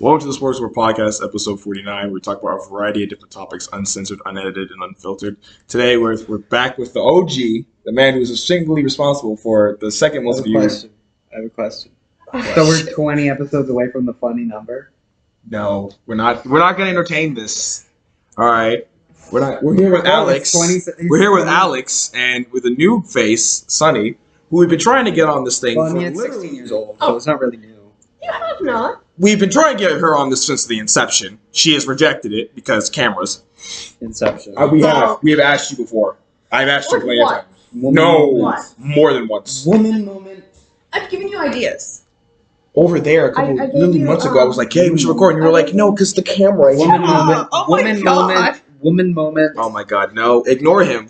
Welcome to the Smorgasbord Podcast, episode 49. We talk about a variety of different topics, uncensored, unedited, and unfiltered. Today, we're back with the OG, the man who's singly responsible for the second most viewed. I have a question. So we're 20 episodes away from the funny number? No, we're not. We're not going to entertain this. All right. We're here with Alex. We're here with Alex and with a new face, Sunny, who we've been trying to get on this thing. Well, I mean, it's 16 years old, so it's not really new. Yeah, I'm not. We've been trying to get her on this since the inception. She has rejected it because cameras. Inception. We have asked you before. I've asked you plenty of times. What? More than once. Woman moment. I've given you ideas. Over there, a couple million months ago, I was like, "Hey, we should record," and you were like, "No, because the camera." Woman moment. Oh my Woman God. moment. Woman moment. Oh my God, no! Ignore him.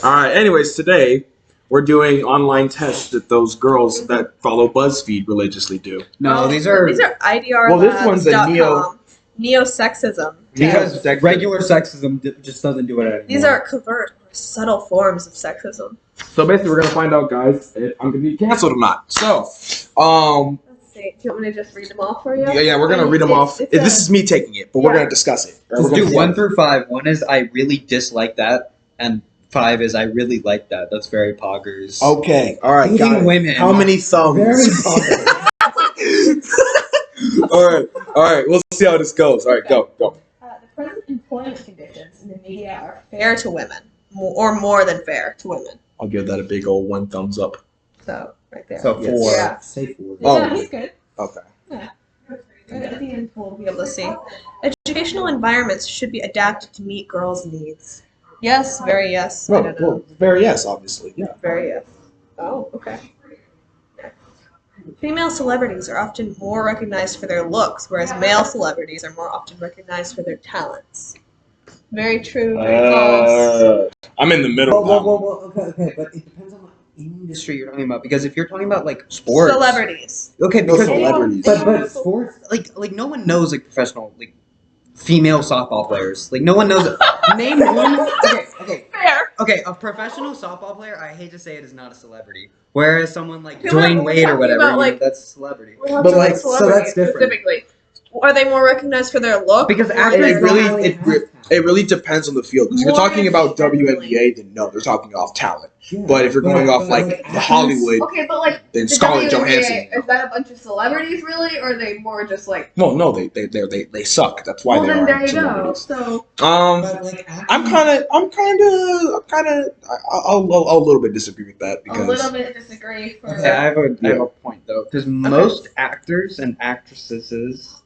All right. Anyways, today we're doing online tests that those girls that follow BuzzFeed religiously do. No, these are IDR. Well, this one's a neo-sexism. because regular sexism just doesn't do it anymore. These are covert or subtle forms of sexism. So basically, we're gonna find out, guys, if I'm gonna be canceled or not. So, Let's see. Do you want me to just read them off for you? yeah, we're gonna read them off. This is me taking it, but we're gonna discuss it. Let's do 1 through 5. 1 is I really dislike that, and 5 is I really like that. That's very poggers. Okay, all right. Hating got it. women. How many thumbs? Very poggers. all right. We'll see how this goes. All right, go. The present employment conditions in the media are fair to women, or more than fair to women. I'll give that a big old 1 thumbs up. So, right there. So 4. Yeah. Say 4. Yeah, he's good. Okay. At the end, we'll be able to see. Educational environments should be adapted to meet girls' needs. Yes, very yes. I don't know. Well, very yes, obviously. Yeah. Very yes. Oh, okay. Female celebrities are often more recognized for their looks, whereas male celebrities are more often recognized for their talents. Very true, very false. I'm in the middle. Okay, but it depends on what industry you're talking about. Because if you're talking about like sports, Celebrities. okay, No because celebrities. but sports, like no one knows like professional like female softball players. Like no one knows. Name one. Okay. Fair. Okay, a professional softball player, I hate to say it, is not a celebrity. Whereas someone like Yeah, Dwayne we're Wade or talking whatever, about, like- that's a celebrity. We're But talking like, about so celebrities that's different. Specifically. Are they more recognized for their look? Because or actors their- It really depends on the field. Because if you're More talking about generally. WNBA, then no, they're talking off talent. But if you're going off like the Hollywood, Okay, but like then the Scarlett WNBA, Johansson. is that a bunch of celebrities really, or are they more just like? Well, no, they suck. That's why Well, they then there are you go. celebrities. So I'll a little bit disagree with that a because little bit disagree. For Okay, I have a point though, because most actors and actresses,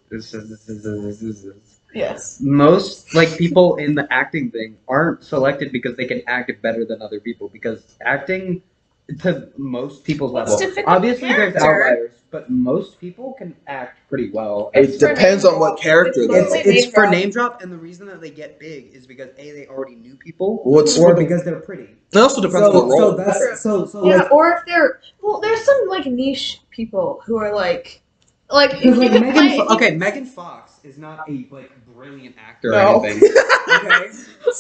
Yes. most like people in the acting thing aren't selected because they can act better than other people. Because acting, to most people's It's level, to fit the obviously there's character. outliers, but most people can act pretty well. it depends on what character It's though. mostly It's name for drop. name drop, and the reason that they get big is because they already knew people, Well, it's or for the- because they're pretty. It also depends on the role. Yeah, or if they're there's some like niche people who are like Because you like can play. Megan Fox is not a like brilliant actor No. or anything. Okay,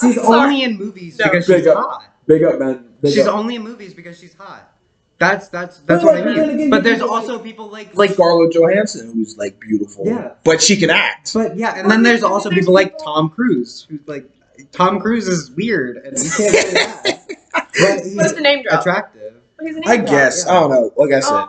she's Sorry. only in movies No. because Big she's up. hot. Big up, man. She's only in movies because she's hot. That's what I mean. But there's also people like Scarlett Johansson, who's like beautiful, Yeah. but she can act. but yeah, and then there's also people like Tom Cruise, who's like Tom Cruise is weird and he can't really act, but he's What's the name drop? attractive. He's a name I drop. guess yeah. I don't know. Like I said,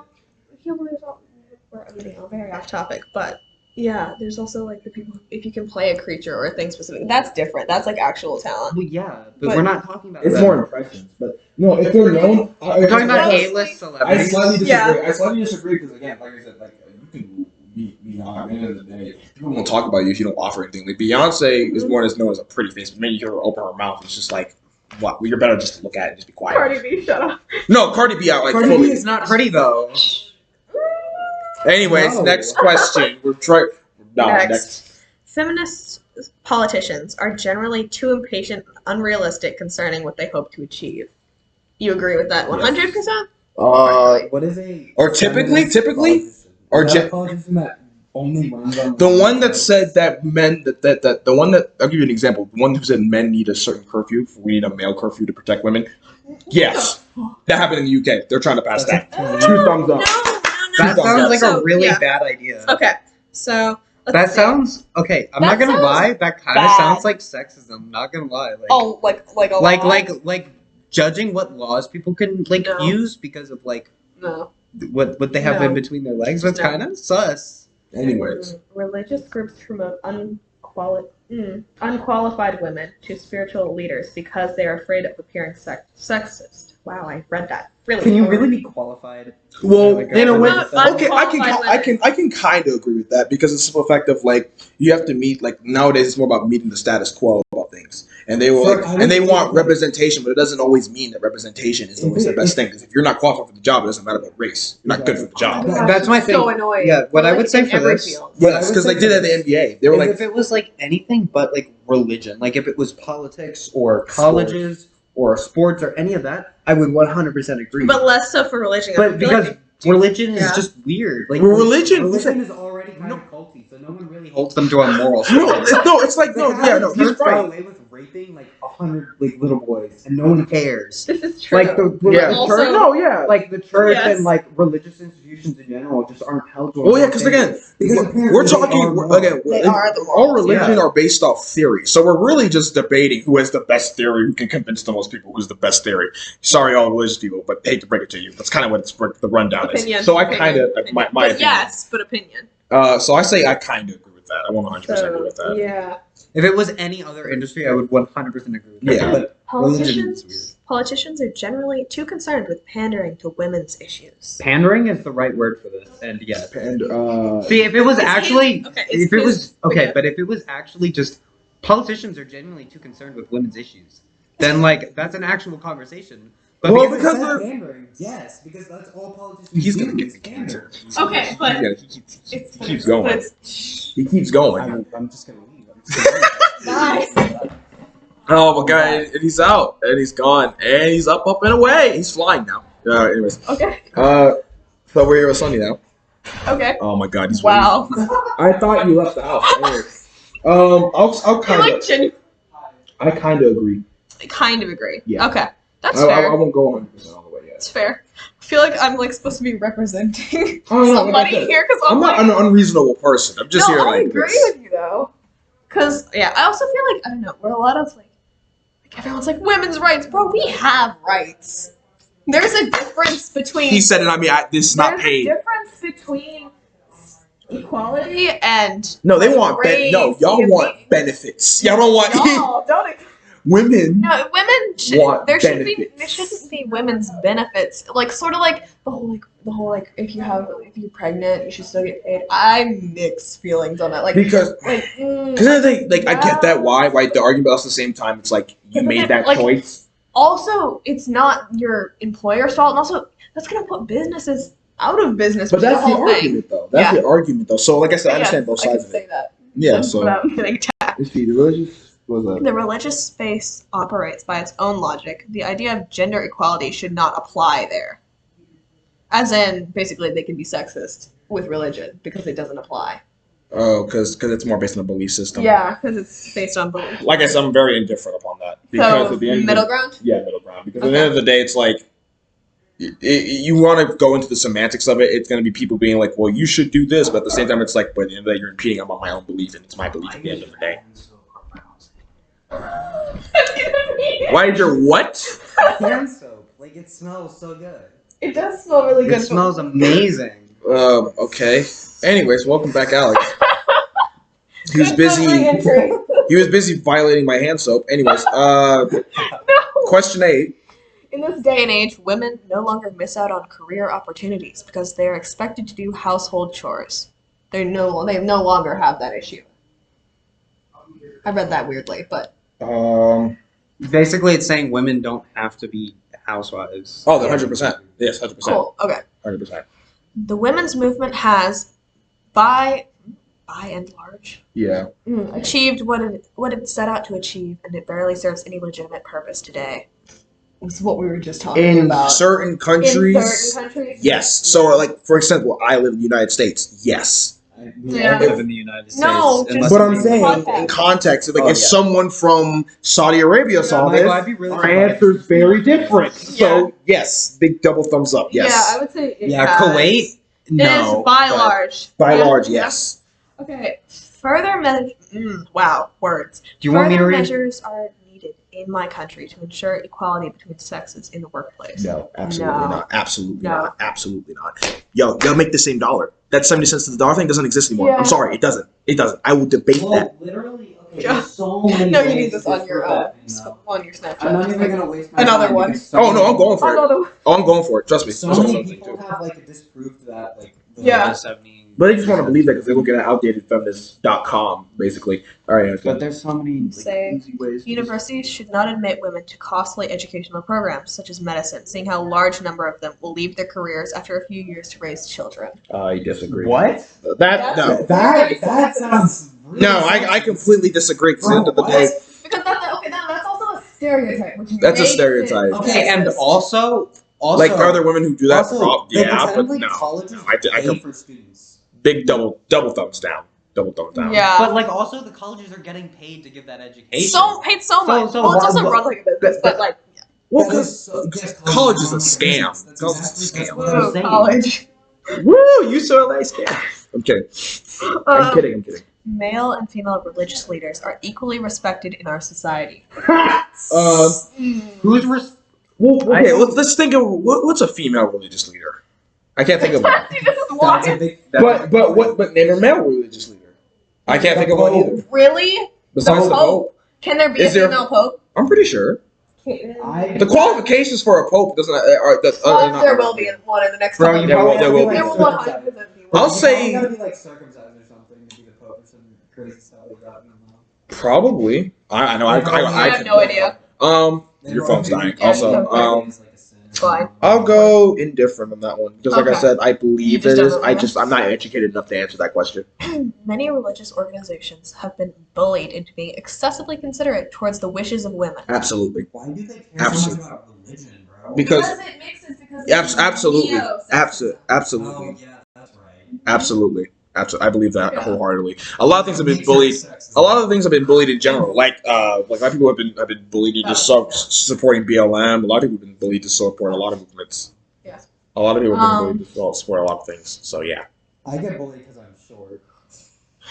We're very off topic, but yeah, there's also like the people if you can play a creature or a thing specific. That's different. That's like actual talent. Well, yeah, but But- we're not talking about it's that. more impressions. But no, if they're known, We're talking about Mostly- A-list I celebrities. slightly disagree. Yeah. I slightly disagree because again, like I said, like you can be on at the end of the day. People won't talk about you if you don't offer anything. Like Beyonce is more as known as a pretty face, but maybe you hear her open her mouth, it's just like, what? Well, you're better just to look at it and just be quiet. Cardi B, shut up. No, Cardi B out like Cardi fully. B is not pretty though. Anyways, No. next question. We're trying. No, Next. Feminist politicians are generally too impatient and unrealistic concerning what they hope to achieve. You agree with that 100%? What is a Or typically, or politician that only runs on the one that said that men that the one that I'll give you an example. The one who said men need a certain curfew. We need a male curfew to protect women. Yes, that happened in the UK. They're trying to pass that. 2 thumbs up. No. That sounds like So, a really yeah. bad idea. Okay, so That sounds okay. I'm That not gonna sounds lie. That kind of bad. sounds like sexism. Not gonna lie. Like, Oh, like a lot? like judging what laws people can like No. use because of like No. what they have No. in between their legs. That's No. kind of sus. Anyways, Religious groups promote unqualified women to spiritual leaders because they are afraid of appearing sexist. Wow, I read that. Really? Can you really be qualified? well, Like, in a way, Not okay, I unqualified can kind of agree with that because it's the simple fact of like you have to meet like nowadays it's more about meeting the status quo about things, and they will So, like, I and they don't want think- representation, but it doesn't always mean that representation is always the best thing. Because if you're not qualified for the job, it doesn't matter about race. You're not good for the job. That's my thing. So annoying. Yeah, what I would say in for every this- field. Yes, because they did it at the NBA. They were like, if it was like anything but like religion, like if it was politics or colleges or sports or any of that, I would 100% agree. But less so for religion. I But feel because like religion is Yeah. just weird. Like Well, religion- is already kind of culty, so no one really holds them to a moral no, standard. it's like no, yeah, no, he's Church got right. away with raping like 100 like little boys, and no one cares. this is true. Like the Yeah. Also- church, No, yeah. like the church Yes. and like religious institutions in general just aren't held to. a Well, yeah, moral because standard. again, Because we're apparently talking they are moral. again. They and are the all morals, religion yeah. are based off theory, so we're really just debating who has the best theory, who can convince the most people who's the best theory. Sorry, all religious people, but hate to break it to you, that's kind of what the rundown Opinion. is. So I Opinion. kind of Opinion. my But opinion. yes, but opinion. So I say I kind of agree with that. I 100% agree with that. Yeah. If it was any other industry, I would 100% agree with that. Yeah. But religion is Politicians are generally too concerned with pandering to women's issues. pandering is the right word for this, and yes. And See, if it was It's actually, okay, if it was okay, okay. but if it was actually just politicians are genuinely too concerned with women's issues, then like that's an actual conversation. But Well, because because it's they're- pandering, yes, because that's all politicians. he's do gonna get is the cancer. Okay, but Yeah, it's he keeps going. but it's- He keeps going. I'm just gonna leave. I'm just gonna leave. Nice. Oh my god, and he's out, and he's gone, and he's up and away. He's flying now. Anyways, Okay. so we're here with Sunny now. Okay. Oh my god, he's Wow. I thought you left the house. Anyways. I'll I kind like of I kind of agree. kind of agree. Yeah. Okay. That's I fair. won't go 100% all the way yet. That's fair. I feel like I'm like supposed to be representing Oh, no, somebody like that. here because I'm not an unreasonable person. I'm just no, here I like agree this. with you though. Cause yeah, I also feel like I don't know. We're a lot of like everyone's like women's rights, bro. We have rights. There's a difference between. He said it. I mean, this is not there's paid. a difference between equality and No, they want race, no. Y'all you want be- benefits. Y'all don't want no, don't. women. No, women should. Want There should be. benefits. There shouldn't be women's benefits. Like sort of like the whole like if you're pregnant, you should still get paid. I mix feelings on that. Like Because like. they like I get that why the argument, but at the same time it's like you Yeah, but made then, that like, choice. Also, it's not your employer's fault, and also that's gonna put businesses out of business. But which is that's the whole thing. argument though. That's Yeah. the argument though. So like I said, I understand both I can sides of say it. that. Yeah. So Without getting attacked. is he religious? What's that? The religious space operates by its own logic. The idea of gender equality should not apply there. As in, basically, they can be sexist with religion because it doesn't apply. Oh, because it's more based on a belief system. Yeah, because it's based on belief. Like I said, I'm very indifferent upon that because So, at the end middle of ground? yeah, middle ground. Because at the end of the day, it's like you want to go into the semantics of it. It's going to be people being like, "Well, you should do this," but at the same time, it's like, "But at the end of the day, you're impeding on my own belief, and it's my belief at the end of the day." Why did your what? hand soap. Like it smells so good. It does smell really It smells amazing. Okay. Anyways, welcome back, Alex. He was Good busy. re-entry. He was busy violating my hand soap. Anyways, No. question 8. In this day and age, women no longer miss out on career opportunities because they are expected to do household chores. They no longer have that issue. I read that weirdly, but Basically, it's saying women don't have to be housewives. Oh, 100%. Yes, 100%. cool. Okay. 100%. The women's movement has, by and large, Yeah. achieved what it set out to achieve, and it barely serves any legitimate purpose today. This is what we were just talking In about. certain countries, In certain countries, yes. So, like for example, I live in the United States. Yes. We Yeah. all live in the United States. No, just- unless But we I'm live saying Context. in context, like Oh, if yeah. someone from Saudi Arabia saw Michael, this, I'd be really our surprised. answer's very different. Yeah. So yes, big double thumbs up. Yes. Yeah, I would say it Yeah, has. Kuwait. It No. is by but- large. By Yeah. large, yes. Okay. Further words. Do you want me to Further read? measures are needed in my country to ensure equality between sexes in the workplace. No, absolutely No. not. Absolutely No. not. Absolutely not. Yo, y'all make the same dollar. That 70 cents to the dollar thing doesn't exist anymore. Yeah. I'm sorry, it doesn't. It doesn't. I will debate that. Literally, okay, Yeah. there's so many No, you ways need this to on your disprove that thing, though. on your Snapchat. I'm not Just even like gonna waste my another time one. because so Oh no, I'm going for it. another one. Oh, I'm going for it. Trust me. So That's many something people too. have like disproved that, like Yeah. the 70. But they just want to believe that because they're looking at outdatedfeminist.com, basically. All right, let's go. But there's so many Say, easy ways. to Universities should not admit women to costly educational programs such as medicine, seeing how a large number of them will leave their careers after a few years to raise children. I disagree. What? That no, That sounds really no, I completely disagree. Because at the end of the day, Because that's also a stereotype. Which that's a makes it stereotype. Okay, and also, Like, are there women who do that? Also, Yeah, but no. colleges I pay can for students. big double thumbs down. Double thumbs down. Yeah. but like also the colleges are getting paid to give that education. So paid so much. so Well, it doesn't why- run like a business, but like Well, That because is so- yes, college is a run like scam. business. That's College is a exactly scam. what I'm woo, saying. college. woo, you so nice scam. I'm kidding. I'm kidding. I'm kidding. Male and female religious leaders are equally respected in our society. Who's res- Well, okay, I- let's think of what's a female religious leader. I can't think of one. That's a big. But name a male religious leader. I can't think of one either. Really? Besides the Pope, Can there be Is a there- female pope? I'm pretty sure the qualifications for a pope doesn't. There will be one in the next Bro, couple you of Yeah, years. there will be. There will 100% be one. I'll say- You gotta be like circumcised or something to be the pope or some crazy stuff like that. I don't know. Probably. I know. I have no idea. Your phone's dying. Yeah, Also, your phone's Fine. I'll go indifferent on that one because, like I Okay. said, I You believe just it is. don't know. I'm not educated enough to answer that question. Many religious organizations have been bullied into being excessively considerate towards the wishes of women. Absolutely. Why do they care Absolutely. so much about religion, bro? Because it mixes because absolutely, neo-sexism. absolutely, Oh yeah, that's right. absolutely. I believe that Yeah. wholeheartedly. A lot of things have been Makes bullied. sense. A lot of things have been bullied in general. Like a lot of people have been bullied into supporting BLM. A lot of people have been bullied to support a lot of movements. Yeah. A lot of people have been bullied to support a lot of things. So yeah. I get bullied because I'm short.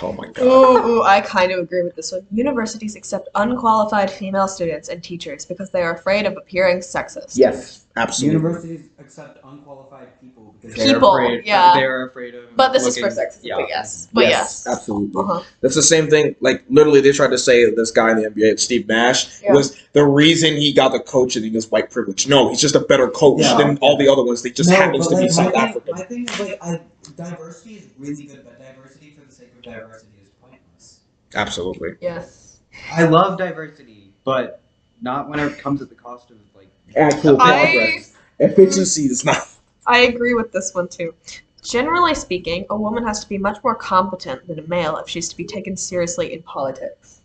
Oh my god. Ooh, I kind of agree with this one. Universities accept unqualified female students and teachers because they are afraid of appearing sexist. Yes, absolutely. Universities accept unqualified people because They're People, afraid, yeah. They're afraid of. But this is for looking- sexism, Yeah. but yes. But yes. Absolutely. Uh-huh. That's the same thing. Like literally, they tried to say that this guy in the NBA, Steve Nash, Yeah. was the reason he got the coaching. He was white privilege. No, he's just a better coach Yeah. than all the other ones. They just happens but, to be like, South my African. My thing is like, diversity is really good, but diversity for the sake of diversity is pointless. Absolutely. Yes. I love diversity, but not when it comes at the cost of like. Actual I- progress. Efficiency is not. I agree with this one too. Generally speaking, a woman has to be much more competent than a male if she's to be taken seriously in politics.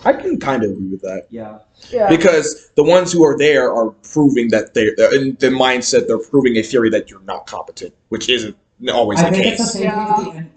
I can kind of agree with that Yeah. Yeah. because the ones who are there are proving that they're in the mindset. They're proving a theory that you're not competent, which isn't always I the think it's the case. same Yeah. thing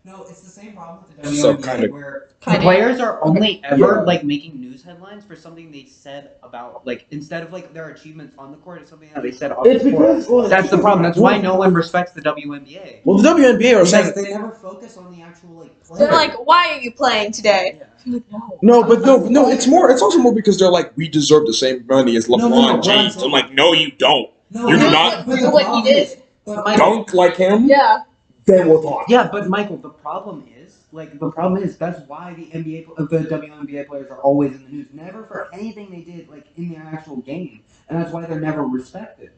no, it's the same problem with the So WNBA kind of- where The Kinda. players are only ever Yeah. like making news headlines for something they said about like instead of like their achievements on the court, it's something that they said off It's the court. because well, That's the problem. That's why no one respects the WNBA. Well, the WNBA are saying because they never focus on the actual like play. They're like, why are you playing today? Yeah. You're like, no. no, but no. It's more. It's also more because they're like, we deserve the same money as LeBron No, what I'm James. saying- I'm like, no, you don't. No, You do but- not- but the What he problem did. is- but my- Dunk like him. Yeah. Then we'll talk. Yeah, but Michael, the problem is that's why the WNBA players are always in the news. Never for anything they did like in their actual game, and that's why they're never respected.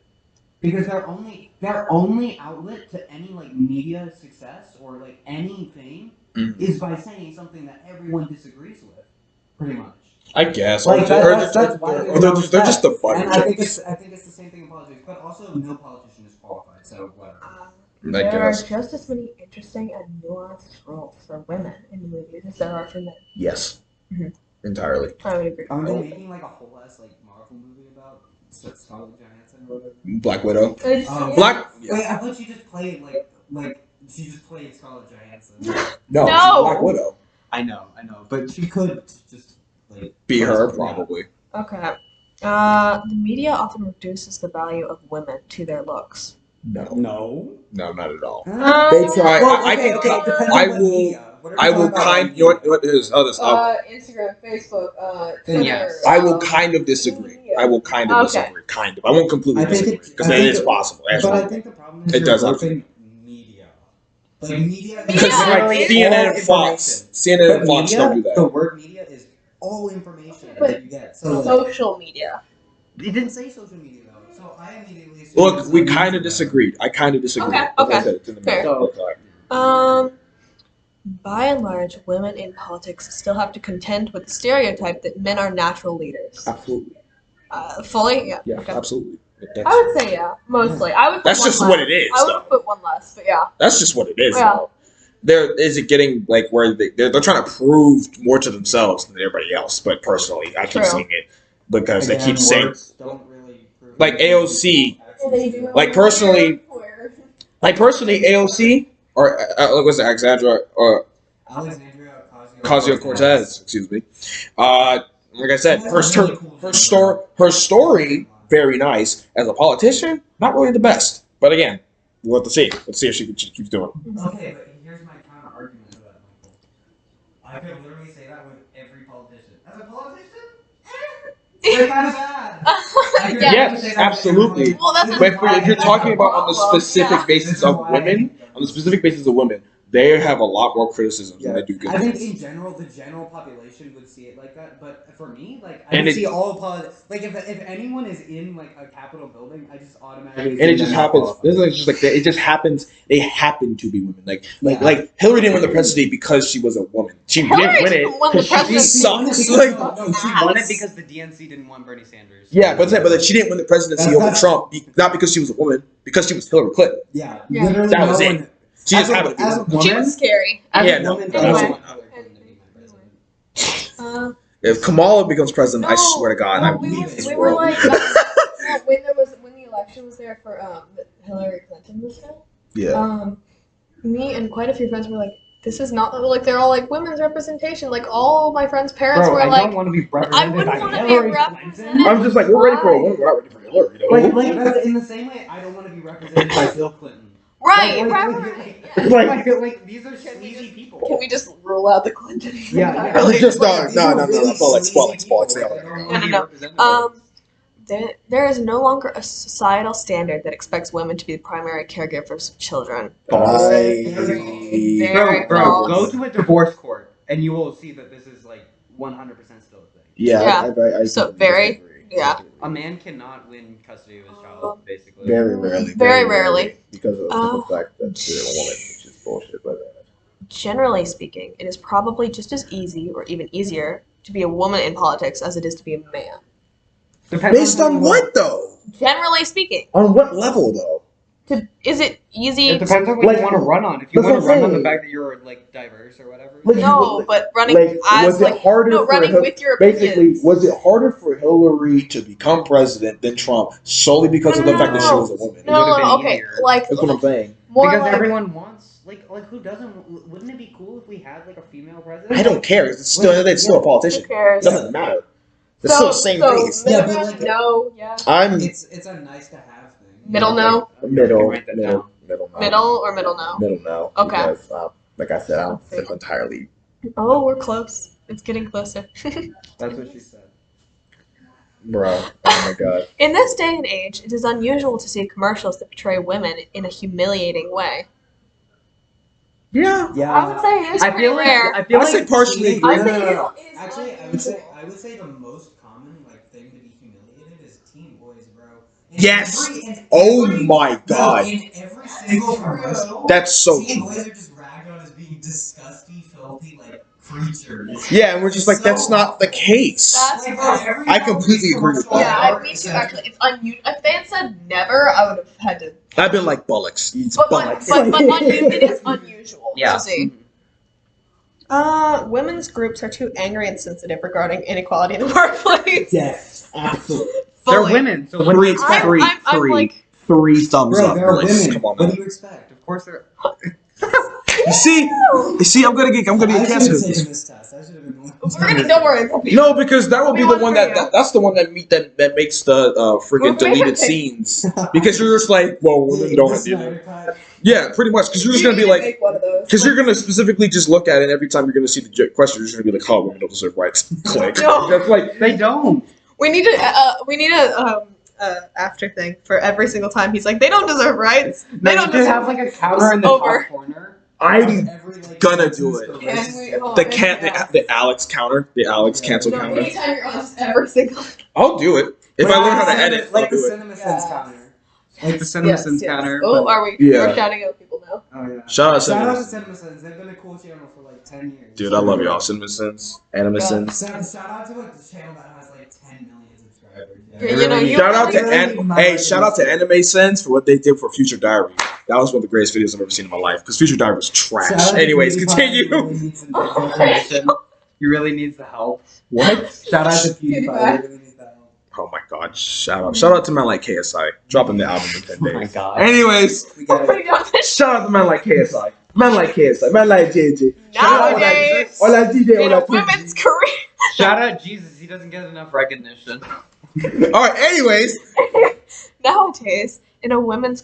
Because their only outlet to any like media success or like anything Mhm. is by saying something that everyone disagrees with, pretty much. I guess. Like, Or that's why or they're just the butt. And I think it's the same thing in politics, but also no politician is qualified, so whatever. I There are guess. just as many interesting and nuanced roles for women in the movies as there are for men. Yes. Mhm. Entirely. I would agree. Aren't they making like a whole ass like Marvel movie about Scarlett Johansson or whatever? Black Widow. Um, Black. Wait, I thought she just played like she just played Scarlett Johansson. No. No. Black Widow. I know, but She could just like Be her Yeah. probably. Okay. The media often reduces the value of women to their looks. No. no. No, not at all. Um, They try. Well, I okay, can. okay, it depends I on what will. media. I will kind. You know what is others? Instagram, Facebook, Twitter. Yes. I will kind of disagree. I will kind of Okay. disagree. Kind of. I won't completely disagree because that is possible. But I Actually, think the problem is It you're does grouping media. Like media, because Yeah, like it's CNN all and Fox, information. CNN But and Fox media, don't do the that. word media is all information But that you get. So like, social media. it didn't say social media though. So I immediately assumed Look, it was we like kind of Instagram. disagreed. I kind of disagree. Okay, Like I okay. said, it's in the Fair. middle. By and large, women in politics still have to contend with the stereotype that men are natural leaders. Absolutely. Fully? Yeah. Yeah, Okay. absolutely. I would say yeah, mostly. I would. Put That's one just less. what it is, I would though. have put one less, but yeah. That's just what it is. Yeah. Though. There is it getting like where they're trying to prove more to themselves than everybody else. But personally, I keep True. seeing it because they Again, keep saying words don't really prove like AOC. They do. Like personally, AOC or what's it, Alexandra or Alexandria Ocasio-Cortez, excuse me. Like I said, her story very nice. As a politician, not really the best. But again, we'll have to see. Let's see if she keeps doing it. Okay, but here's my counter argument to that, Michael. I could literally say that with every politician. As a politician, they're kind of bad. I could Yeah. literally say that with absolutely. every- Well, that's But if you're talking about on the Well, specific yeah. basis of women, they have a lot more criticisms than they do good I think things. in general, the general population would see it like that. But for me, like I And would it- see all like if anyone is in like a Capitol building, I just automatically And it see just them as happens. qualified. This is just like it just happens. They happen to be women. Yeah. Like Hillary didn't win the presidency because she was a woman. She Hillary didn't win didn't it win the because she presidency. sucks. No, Like, no, she won it because the DNC didn't want Bernie Sanders. yeah, but she didn't win the presidency over That's- Trump not because she was a woman, because she was Hillary Clinton. Yeah, Yeah. literally That was no it. one. She just as happened to be as a a woman. She woman, was scary. as Yeah, a no, woman, anyway. I don't want Hillary Clinton to be my president. If Kamala becomes president, I No. swear to God, No, I we leave were, this we were world. like when the election was there for Hillary Clinton was there. Yeah. Me and quite a few friends were like, "This is not like." They're all like women's representation. Like all my friends' parents Bro, were I like, don't want to be "I represented wouldn't by want to be Hillary represented." Clinton. I'm just like, we're ready for a woman, we're not ready for Hillary. You know? Like that's in the same way I don't want to be represented by Bill Clinton. Right, Like, right. Yeah. Like these are sleazy people. Can we just rule out the Clinton? Yeah, yeah. Just no. These are really Spotlight, sleazy spotlight. people. Like, I don't wanna be No. represented by them. There is no longer a societal standard that expects women to be the primary caregivers of children. Very Bro, false. go to a divorce court and you will see that this is like 100% still a thing. Yeah. So very- yeah. A man cannot win custody of his child, basically. Very rarely. Very rarely. Because of Uh, the fact that they're a woman, which is bullshit. But Generally speaking, it is probably just as easy or even easier to be a woman in politics as it is to be a man. Depends based who on you what are. though? Generally speaking, On what level though? is it easy? It depends on what Like, you want to run on. If you that's want to what I'm run on the saying. fact that you're like diverse or whatever. Like, No, but running Like, as was it like harder no for running Hil- with your Basically, opinions. was it harder for Hillary to become president than Trump solely because of the fact that she was a woman? It would've been okay, easier. like That's what I'm saying. more Because like, everyone wants like who doesn't? Wouldn't it be cool if we had like a female president? I don't care. It's still a who politician. It cares? doesn't matter. It's still the same thing. Yeah, middle but like- no, yeah, I'm It's a nice to have thing. Middle no? middle, Write that middle, down. middle now. middle or middle no. Middle now. Okay. Because, like I said, I don't think entirely. Oh, we're close. It's getting closer. That's what she said. Bro, oh my god. In this day and age, it is unusual to see commercials that portray women in a humiliating way. Yeah. Yeah. I would say it is I pretty feel like rare. I feel I like say partially I agree. think No. it is Actually, unusual. I would say the most common like thing to be humiliated is teen boys, bro. Yes. Oh my god. In every single commercial, That's so teen true. boys are just ragged on as being disgusting, filthy, like creatures. Yeah, and we're just like, that's not the case. That's Like, gross. every I completely agree with Yeah, that. me too. Actually, it's unusual. If they had said never, I would have had to. I've been like bullocks. It's But bullocks. it is unusual Yeah. to see. Women's groups are too angry and sensitive regarding inequality in the workplace. Yes, absolutely. They're Fully. women, so what do we expect? I'm like, Three thumbs Bro, up. they're boys. women. Come on, What do man. you expect? Of course they're. You see, I'm gonna get I should have canceled. taken this test. I should have been the one. we're gonna don't worry. No, because that would be We the want one for that you. that's the one that makes the friggin' We're deleted very- scenes because you're just like, well, women don't The have the Snyder Cut. Yeah, pretty much. Because you're just going to be like, make one of those. because you're going to specifically just look at it every time you're going to see the question, you're just going to be like, oh, women don't deserve rights. Click. No. That's like, They don't. We need a after thing for every single time he's like, they don't deserve rights. They don't You deserve. have like a counter in the Over. top corner. I'm Every, like, gonna sentence do it. for Can race. we? the Alex counter, the Alex cancel No, counter. anytime you're on just every single. I'll do it. If I learn how to edit, like I'll the do it. cinema Yeah. sense counter. Like the cinema sense counter. Oh, but- are we? Yeah. We're shouting out people now. Oh yeah. Shout out Shout out to Cinnamon. Cinema Sense. They've been a cool channel for like 10 years. Dude, I love y'all. Cinnamon Sins, Anime Sins. Shout out to a channel that has like 10 million subscribers. Yeah, you know, you Shout out to really- shout out to Anime Sins for what they did for Future Diary. That was one of the greatest videos I've ever seen in my life. Because Future Diary was Shout trash. out to Anyways, PewDiePie. continue. He really needs some information. He really needs the help. What? Shout out to PewDiePie. He really needs the help. Oh my god! Shout out to man like KSI, dropping the album in 10 Oh my days. god. Anyways, We got it. shout out to man like KSI, man like KSI, man like JJ. Nowadays, Hola DJ, in a hola women's career. Shout out Jesus. He doesn't get enough recognition. All right. Anyways, Nowadays, in a women's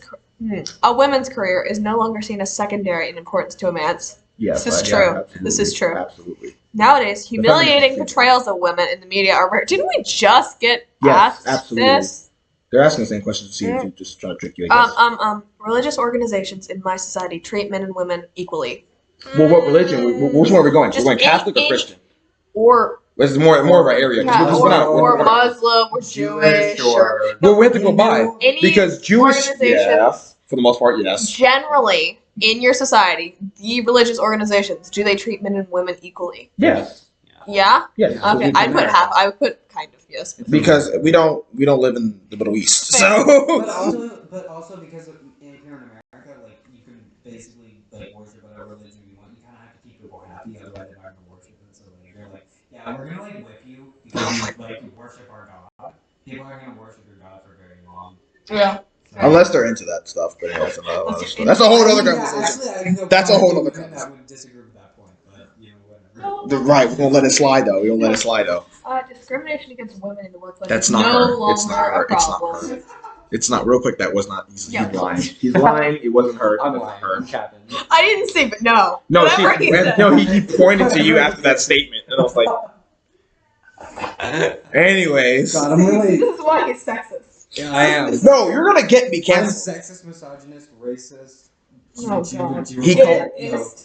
career is no longer seen as secondary in importance to a man's. yes, This is true. This is true. Absolutely. Nowadays, humiliating feminist. portrayals of women in the media are rare. Didn't we just get Yes, asked absolutely. this? They're asking the same questions to see if you just trying to trick you. I guess. Religious organizations in my society treat men and women equally. Well, what religion? Which one are we going? Just We're going Catholic or any- Christian? Or This is more of our area. 'cause yeah, we're just went out. or we're- Muslim, or Jewish, or Well, we have to go by any because Jewish, organizations. yeah, for the most part, yes. Generally, in your society, the religious organizations, do they treat men and women equally? Yes. Yeah? Yes. Okay, I'd put half. I would put kind of, yes. Because we don't live in the Middle East, so But also because here in America, like you can basically like worship whatever religion you want. You kind of have to keep your boy happy, otherwise they're not gonna worship it. So like they're like, yeah, we're gonna like whip you because you worship our God. People aren't gonna worship your God for very long. Yeah. So, unless they're into that stuff. But yeah, that's a whole other conversation. I know That's a whole probably other people conversation. that would disagree with that point, but you know whatever. Right, we don't let it slide though. We don't let it slide though. Discrimination against women in the workplace That's is not no her. longer It's not her. a It's not problem. her. It's not real quick. That was not. He's Yeah. lying. He's lying. It wasn't her. I'm It wasn't lying. her. I'm capping. I didn't say, but no. No, Whatever he said. he pointed to you after that statement, and I was like, anyways. God, I'm really. This is why he's sexist. Yeah, I am. No, you're gonna get me I'm canceled. sexist, misogynist, racist. Oh, God. He It called-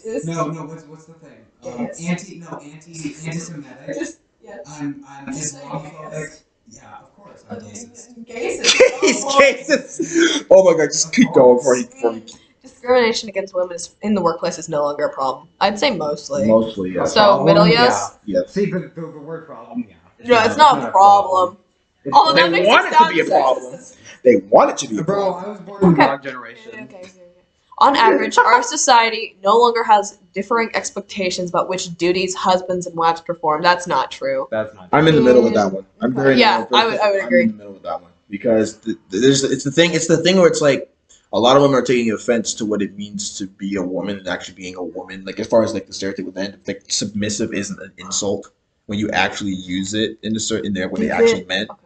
is- No, what's the thing? Yes. Anti-Semitic. Just, yes. I'm Islamophobic. Yeah, of course, I'm racist. He's racist. Oh my god, just keep going before he Discrimination against women in the workplace is no longer a problem. I'd say mostly. mostly yes. So, middle yes? Yes. See, the word problem, yeah. No, it's not a problem. Although They that makes want it it to be a sound problem. sexist. They want it to be a Bro, problem. I was born in the Okay. wrong generation. Okay. On average, our society no longer has differing expectations about which duties husbands and wives perform. That's not true. That's not. I'm in the middle with that one. I'm very Yeah, I would agree. I'm in the middle with that one because it's the thing where it's like a lot of women are taking offense to what it means to be a woman and actually being a woman. Like as far as like the stereotype with that, like submissive isn't an insult when you actually use it in there what they actually meant. Okay.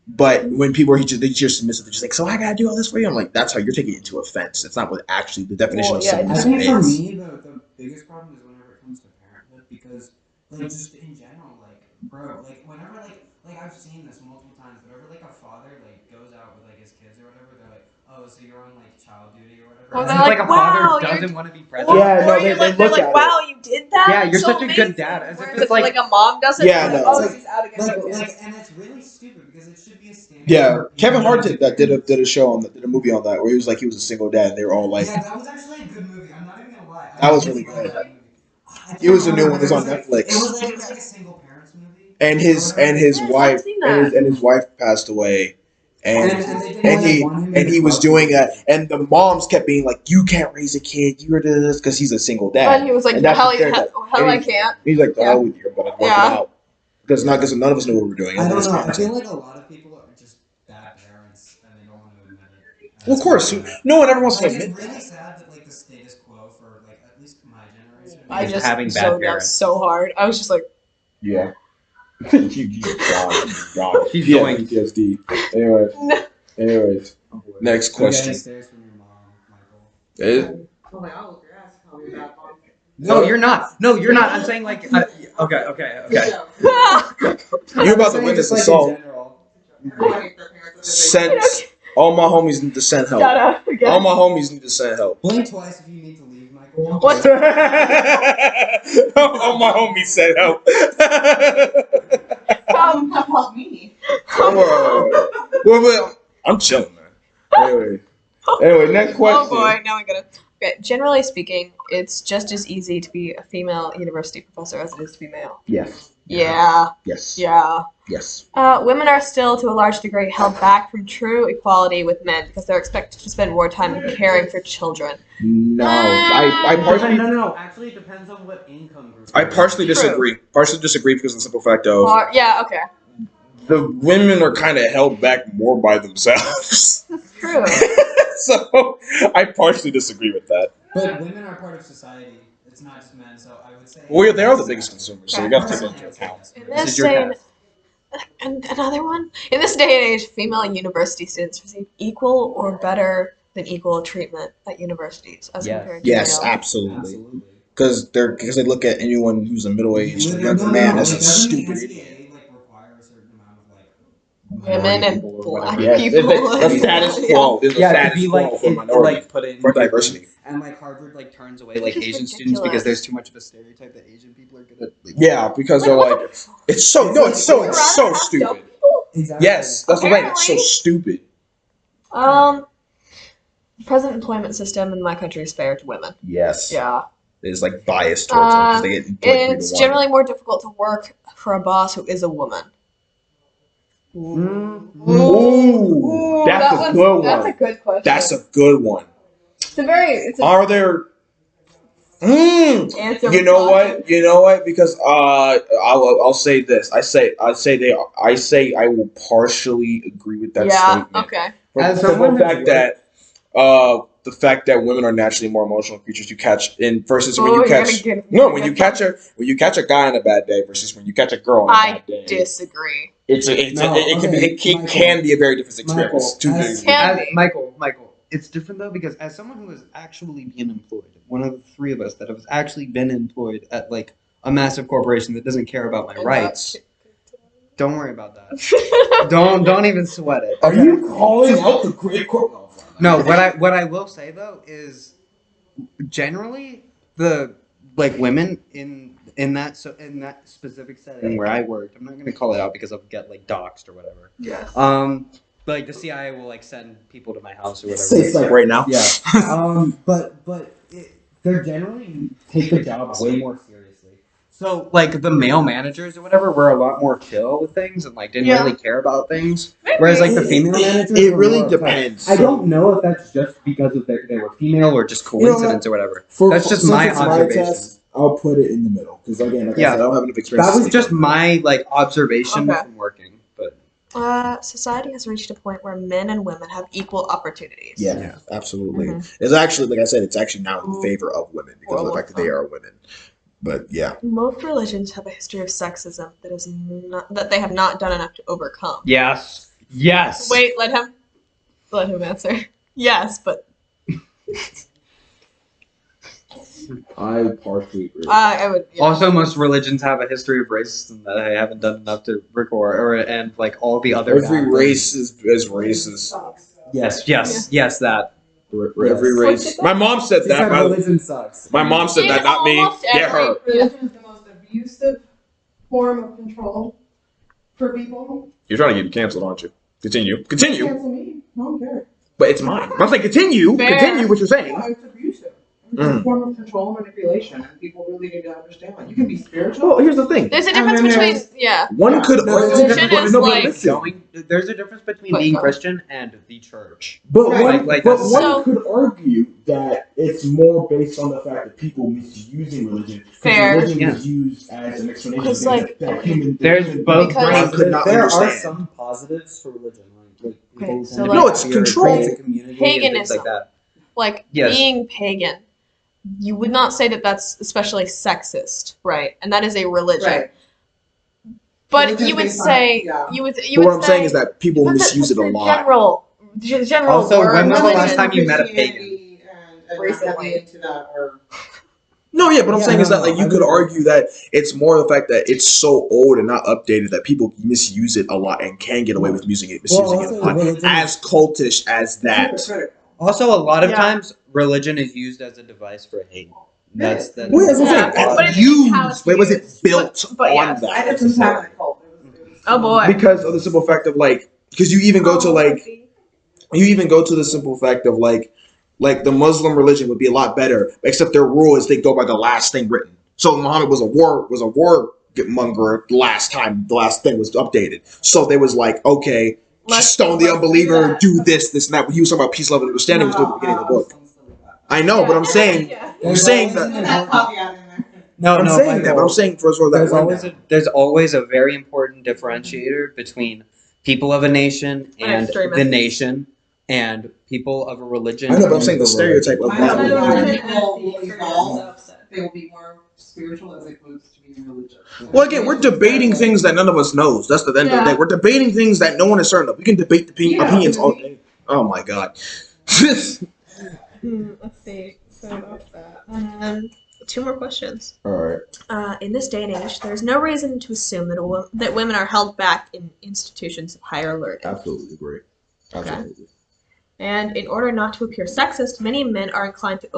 But when people are they just submissive, they're just like, so I gotta do all this for you. I'm like, that's how you're taking it into offense. It's not what actually the definition Well, of yeah, I submissive think for is. me, the biggest problem is whenever it comes to parenthood, because, like, just in general, like, bro, like, whenever, like, I've seen this multiple times, whenever, like, a father, like, goes out with, like, his kids or whatever, they're like, oh, so you're on, like, child duty or whatever. Well, And they're it's like, a wow, father you're- doesn't want to be Or, present. Yeah, no, or they- you're they like, they're look like, at wow, you did that? Yeah, you're so such a amazing. good dad. As if Whereas it's like- a mom does it, Yeah, it's like, no. oh, Like- she's out against her kids. and it's really stupid because it should be a standard. Yeah, for Kevin people Hart to did that. do. Did a show on did a movie on that where he was like he was a single dad and they were all like Yeah, that was actually a good movie. I'm not even gonna lie. That was really good. It was a new one. It was on Netflix. It was like a single parents movie. and his Yes, I've wife seen that. and his wife passed away and they didn't want him and to he was grow doing up. that and the moms kept being like you can't raise a kid you're this because he's a single dad And he was like, And that's hell, the stereotype. hell I And can't. he's like the Yeah. hell with you I'm gonna work Yeah. it out because none of us knew what we were doing. I don't It's know. I fine. feel like a lot of people are just bad parents and they don't want to admit it. Well, of course no one ever wants to Like, admit it's that. really sad that like the status quo for like at least my generation. I is just having bad zoned out parents. so hard. I was just like, Yeah. you God. She's Yeah, going. PTSD. Anyways. no. Anyways. Next You getting question. stares from your mom, Michael. Oh my God, your ass calling me that long. No, you're not. No, you're not. I'm saying like. Okay. You about to win this Like assault. in general. Send all my homies need to send help. Shut up. Again. All my homies need to send help. Blink twice if you need to leave, Michael. What? All my homies send help. How about me? Well, I'm chilling, man. Anyway, next question. Oh boy, now we gotta. Okay, generally speaking, it's just as easy to be a female university professor as it is to be male. Yes. Yeah. Yes. Yeah. Yes. Women are still, to a large degree, held back from true equality with men because they're expected to spend more time caring for children. No, I partially. No. Actually, it depends on what income group. I partially disagree. Partially disagree because of the simple fact of Yeah. Okay. the women are kind of held back more by themselves. That's true. So I partially disagree with that. But women are part of society. It's not just men, so I would say. Well, they are the biggest consumers, so you got to take that into account. In This this is your day, cast. and another one. In this day and age, female university students receive equal or better than equal treatment at universities as Yes. compared to Yes, male. absolutely. Because they look at anyone who's a middle-aged younger man as a stupid idiot. Require a certain amount of Women and People or black whatever. Yes, people. the status quo is the Yeah, to status be quo like, for minority, put it in for diversity. And like Harvard turns away Which is Asian students ridiculous. because there's too much of a stereotype that Asian people are good at. Yeah, because they're like, it's so stupid. Exactly. Yes, that's the thing. It's so Apparently. stupid. Present employment system in my country is fair to women. Yes. Yeah. It's like biased towards them because they get employed It's generally more difficult to work for a boss who is a woman. Ooh, that's a good That's a one. good question. That's a good one. It's a Are there? answer. You know what? Because I'll say this. I will partially agree with that Yeah. statement. Okay. For As the someone simple who's fact that the fact that women are naturally more emotional creatures you catch in versus when Oh, you you're catch gonna get- no when you catch a guy on a bad day versus when you catch a girl on a I bad day. disagree. It can be a very different experience. Michael, it's different though because as someone who has actually been employed, one of the three of us that has actually been employed at like a massive corporation that doesn't care about my rights. Don't worry about that. don't even sweat it. Are you calling out the great quote? No, what I will say though is generally the women in that specific setting where I worked, I'm not gonna call it out because I'll get doxxed or whatever. Yes. The CIA will send people to my house or whatever. It's like right now. Yeah. They're generally take the job way more seriously. So the male managers or whatever were a lot more chill with things and didn't really care about things. Whereas the female managers, It were really more depends. I don't know if that's just because of they were female or just coincidence or whatever. That's just my observation. I'll put it in the middle because again, like I Yeah. said, I don't have enough experience. That was just my observation Okay. from working. But Society has reached a point where men and women have equal opportunities. Yeah, absolutely. Mhm. It's actually, like I said, it's actually now in favor of women because of the Well, fact that they are women. But yeah, Most religions have a history of sexism that they have not done enough to overcome. yes. Wait, let him answer. Yes, but I partially agree. I would. Yeah. Also, most religions have a history of racism that I haven't done enough to record, and all the other. Every bad race is racist. things. Yes, that. Every race. My mom said that. religion sucks. My mom said that, not me. Almost Get her. Religion is the most abusive form of control for people. You're trying to get me canceled, aren't you? Continue. Cancel me. I don't care. But it's mine. I'm saying continue. Fair. Continue what you're saying. No, it's abusive. It's a form of control and manipulation, and people really need to understand that. You can be spiritual. Well, here's the thing. There's a And difference then between yeah. One could No, there's a argue. Religion difference is No, but like- listen. There's a difference between But being go. Christian and the church. But Right. one, Like but that's- one So- could argue that it's more based on the fact that people misusing religion. 'Cause Fair. religion Yeah. is used as an explanation. Because, of things like, that human There's human both Because- brain could not there understand. are some positives for religion, like Okay, people so, tend to like- No, be it's happier, it control. creates a community and things Paganism. like that. Like Yes. being pagan. You would not say that that's especially sexist, right? And that is a religion. Right. But Religion you would based on- say yeah. you would But would what I'm say, saying is that people but misuse it a the lot. General Also, word when was the last religion. time you met a pagan? Christianity and not recently. heavy into that or. No, yeah, but I'm Yeah, saying is no, that like no, you could argue that it's more the fact that it's so old and not updated that people misuse it a lot and can get away with misusing it Well, a also lot. religion- As cultish as that. Hypocritical. Also, a lot of Yeah. times, religion is used as a device for hate. That's Well, that's what I'm Yeah, saying. but It's it depends how it's used. Wait, was it used. built But on yes. that? I didn't have that cult. It was Oh boy. Because of the simple fact of like, because you even go to like, you even go to the simple fact of like the Muslim religion would be a lot better, except their rule is they go by the last thing written. So Muhammad was a war monger the last thing was updated. So they was like, okay, stone the unbeliever, do this, and that. When he was talking about peace, love, and understanding was at the beginning of the book. I know, but I'm saying, Yeah. I'm saying Put that. that caveat in there. No, I'm no, saying that, but I'm saying first of all that there's always a very important differentiator between people of a nation And and extremists. the nation and people of a religion. I know, but I'm and saying the stereotype of I black know people. why religion. people will evolve. They will be more spiritual as opposed to being religious. Well, again, we're debating things that none of us knows. That's the end of the day. We're debating things that no one is certain of. We can debate the opinions all day. Oh my god. Let's see. So about that. 2 more questions. All right. In this day and age, there's no reason to assume that women are held back in institutions of higher learning. Absolutely agree. Absolutely. And in order not to appear sexist, many men are inclined to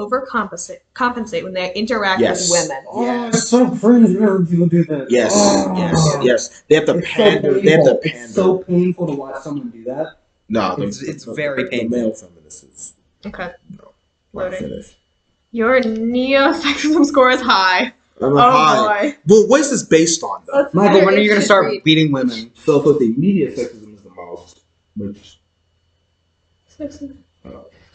compensate when they interact Yes. with women. Oh, it's so cringe when people do that. Yes. Oh. Yes. They have to It's pander. So They have to painful. pander. It's so painful to watch someone do that. No, It's very the painful. male feminists. Okay. Not Loading. finished. Your neo-sexism score is high. I'm Oh high. boy. Well, what is this based on though? Let's Michael, hear when are it you going to should start read. beating women? So the media sexism is the most, which.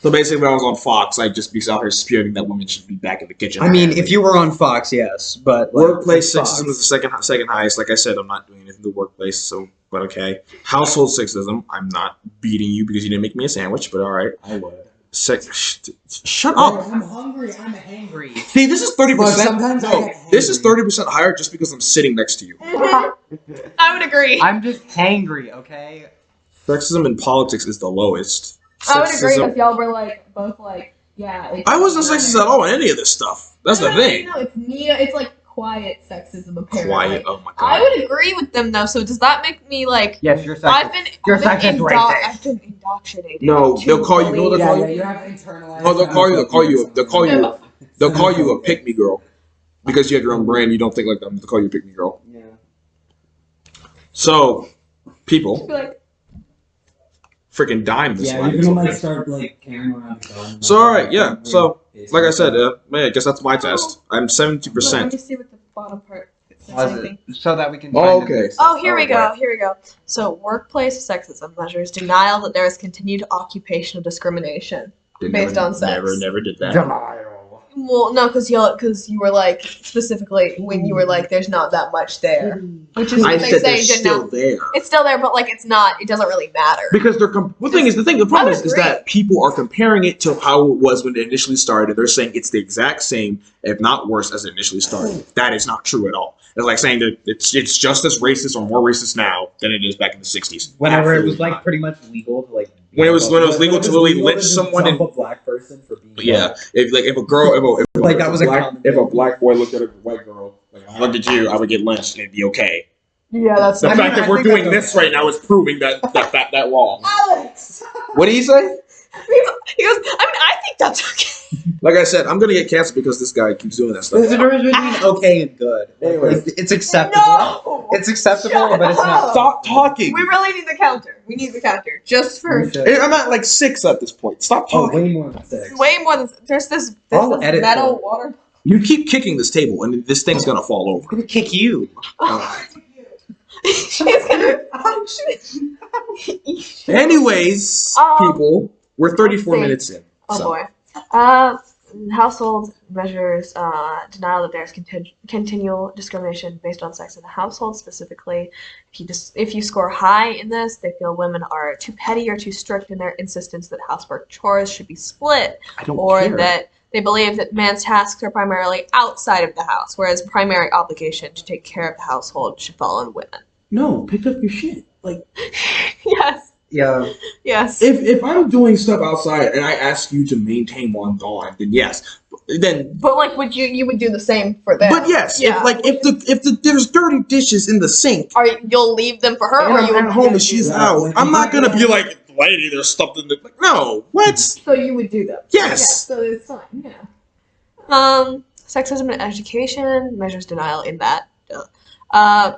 So basically, when I was on Fox, I'd just be out here spewing that women should be back in the kitchen. I mean, if you were on Fox, yes, but like, Workplace Fox. sexism is the second highest. Like I said, I'm not doing anything in the workplace, so but okay. Household sexism, I'm not beating you because you didn't make me a sandwich, but all right. I would. Shut up. I'm hungry. I'm hangry. See, this is 30%. But sometimes I No, get this is hangry. 30% higher just because I'm sitting next to you. I would agree. I'm just hangry, okay? Sexism in politics is the lowest. I would agree Sexism- if y'all were like both like, yeah. It's I wasn't sexist at all in any of this stuff. That's the thing. No, it's neo. It's like quiet sexism apparently. Quiet. Oh my I god. would agree with them though. So does that make me like? Yes, you're I've been, You're I've been, sexist racist. I've been indoctrinated. No, to they'll call you- you know what they'll believe- call you? You have internalized. Oh, they'll call you a pick me girl because you have your own brand. You don't think like them. They'll call you a pick me girl. Yeah. So, people, Just be like, freaking dime this Yeah, one. you're gonna like start like carrying around your phone. So, all right, yeah. So, like I said, man, I guess that's my test. I'm 72%. let me see what the bottom part says. Anything. So that we can. Oh, find okay. it. Oh, here we go. right. Here we go. So, workplace sexism measures denial that there is continued occupational discrimination. Based on sex. Never did that. Well, no, because you were like specifically when you were like, "There's not that much there," which is I what they said say. they're still there. It's still there, but like it's not. It doesn't really matter. Because they're the problem I is agree. that people are comparing it to how it was when it initially started. They're saying it's the exact same, if not worse, as it initially started. That is not true at all. It's like saying that it's just as racist or more racist now than it is back in the 60s. Whenever it was Absolutely like not. pretty much legal to like. When it was legal to literally lynch someone and a black person for being yeah, if a girl if Like, that was a black, common if a thing. black boy looked at a white girl, like if I looked at you, I would get lynched and it'd be okay. Yeah, that's. The I fact mean, that I we're think doing that's this okay. right now is proving that wrong. Alex. What do you say? He goes. I mean, I think that's okay. Like I said, I'm gonna get canceled because this guy keeps doing that stuff. There's a difference between okay and good. Anyway. It's acceptable. No. It's acceptable, Shut but it's up. not. Stop talking. We really need the counter. We need the counter just for. I'm at like 6 at this point. Stop Oh, talking. way more than 6. Way more than there's this I'll edit metal that. water. You keep kicking this table, and this thing's gonna fall over. I'm gonna kick you. She's gonna. Anyways, people, we're 34 let's see. minutes in. Oh so. boy. Household measures denial that there's continual discrimination based on sex in the household. Specifically, if you score high in this, they feel women are too petty or too strict in their insistence that housework chores should be split, I don't or care. that they believe that man's tasks are primarily outside of the house, whereas primary obligation to take care of the household should fall on women. No, pick up your shit. Like, Yes. Yeah. Yes. If I'm doing stuff outside and I ask you to maintain while I'm gone, then yes. Then But like, would you would do the same for them? but yes, Yeah. if there's dirty dishes in the sink Or you'll leave them for her, and or I'm you at would home do and she's that. out, Like, I'm not gonna be yeah. like, lady, there's stuff in the like, no, what? So you would do them. Yes. Yeah, so it's fine. Yeah. Sexism in education measures denial in that.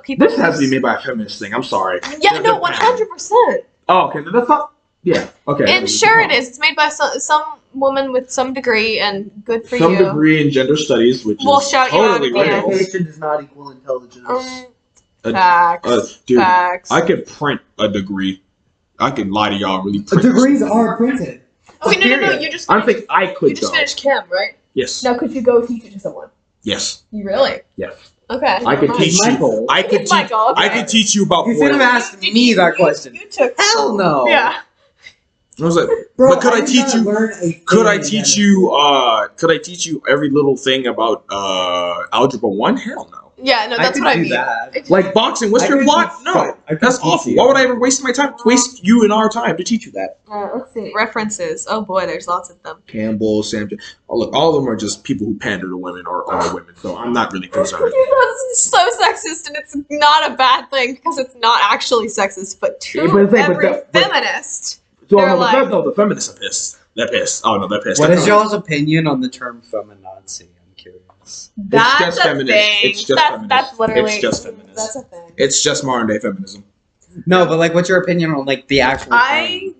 People. This has to be made by a feminist thing. I'm sorry. Yeah, no, 100%. Oh, okay. That's not. Yeah. Okay. And sure it is. It's made by some woman with some degree, and good for Some you. degree in gender studies, which We'll is shout you out totally again. real. Education does not equal intelligence. Facts. Dude, Facts. I could print a degree. I can lie to y'all and really print. Degrees are printed. Okay, no. You just I finished, think I could you just go. finished chem, right? Yes. Now, could you go teach it to someone? Yes. You really? Yes. Okay. I could Nice. teach you. Michael. I could teach. Michael, okay. I could teach you about. You should have boiling. asked me that question. You took. Hell no. Yeah. I was like, Bro, but could I did teach not you? learn a Could I thing teach that- you? Could I teach you every little thing about algebra 1? Hell no. Yeah, no, I that's could what I do mean. that. It's- Like boxing, what's I your could plot? teach- No, I could that's teach awful. you. Why would I ever waste my time? Waste you and our time to teach you that? Let's see. References. Oh boy, there's lots of them. Campbell, Sam. Oh, look, all of them are just people who pander to women or are women. So I'm not really concerned. That's so sexist, and it's not a bad thing because it's not actually sexist. But to Yeah, but it's like- every but- feminist, So They're no, like- the feminists are pissed. They're pissed. Oh no, they're pissed. What They're is pissed. y'all's opinion on the term feminazi? I'm curious. that's just a feminist. thing. It's just feminist. That's literally. It's just feminist. That's a thing. It's just modern day feminism. No, but like, what's your opinion on like the actual? I